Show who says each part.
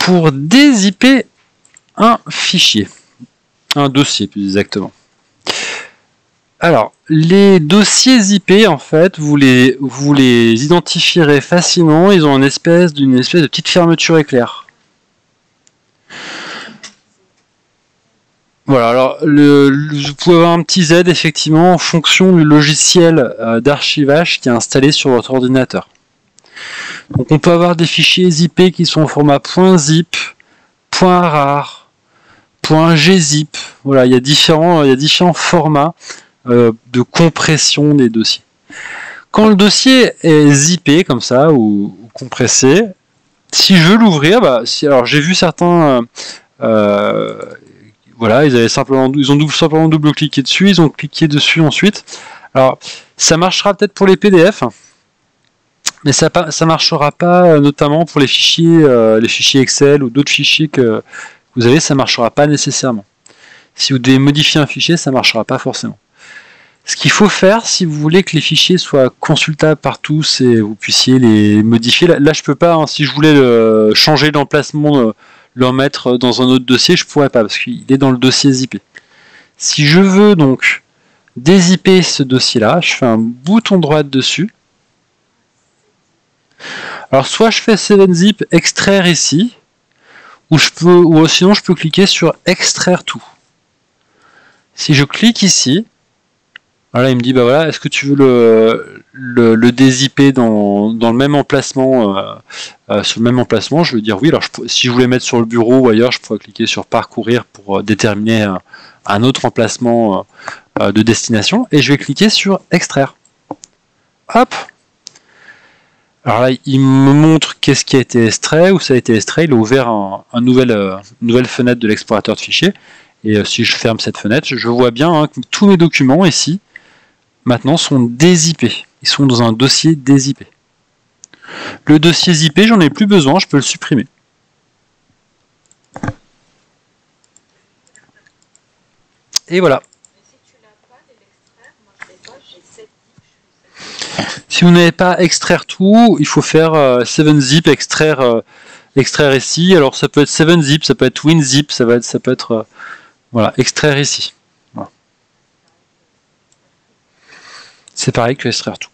Speaker 1: pour dézipper un fichier, un dossier plus exactement. Alors, les dossiers zippés, en fait, vous les identifierez facilement. Ils ont une espèce de petite fermeture éclair. Voilà, alors vous pouvez avoir un petit Z effectivement en fonction du logiciel d'archivage qui est installé sur votre ordinateur. Donc on peut avoir des fichiers zippés qui sont au format .zip, .rar, .gzip. Voilà, il y a différents formats de compression des dossiers. Quand le dossier est zippé comme ça ou compressé, si je veux l'ouvrir, alors j'ai vu certains voilà, ils ont simplement double-cliqué dessus, ils ont cliqué dessus ensuite. Alors, ça marchera peut-être pour les PDF, mais ça marchera pas notamment pour les fichiers Excel ou d'autres fichiers que vous avez, ça marchera pas nécessairement. Si vous devez modifier un fichier, ça marchera pas forcément. Ce qu'il faut faire, si vous voulez que les fichiers soient consultables par tous et vous puissiez les modifier, là je peux pas, hein, si je voulais changer d'emplacement, le remettre dans un autre dossier, je pourrais pas parce qu'il est dans le dossier zippé. Si je veux donc dézipper ce dossier-là, je fais un bouton droit dessus. Alors soit je fais 7-zip extraire ici, ou sinon je peux cliquer sur extraire tout. Si je clique ici, voilà, il me dit bah voilà, est-ce que tu veux le dézipper dans le même emplacement, sur le même emplacement? Je veux dire oui. Alors si je voulais mettre sur le bureau ou ailleurs, je pourrais cliquer sur parcourir pour déterminer un autre emplacement de destination, et je vais cliquer sur extraire. Hop. Alors là, il me montre qu'est-ce qui a été extrait, où ça a été extrait. Il a ouvert une nouvelle fenêtre de l'explorateur de fichiers. Et si je ferme cette fenêtre, je vois bien que tous mes documents ici maintenant sont dézippés. Ils sont dans un dossier dézippé. Le dossier zippé, j'en ai plus besoin, je peux le supprimer. Et voilà. Si vous n'avez pas extraire tout, il faut faire 7-zip, extraire ici. Alors ça peut être 7-zip, ça peut être WinZip, ça peut être voilà, extraire ici. Voilà. C'est pareil que extraire tout.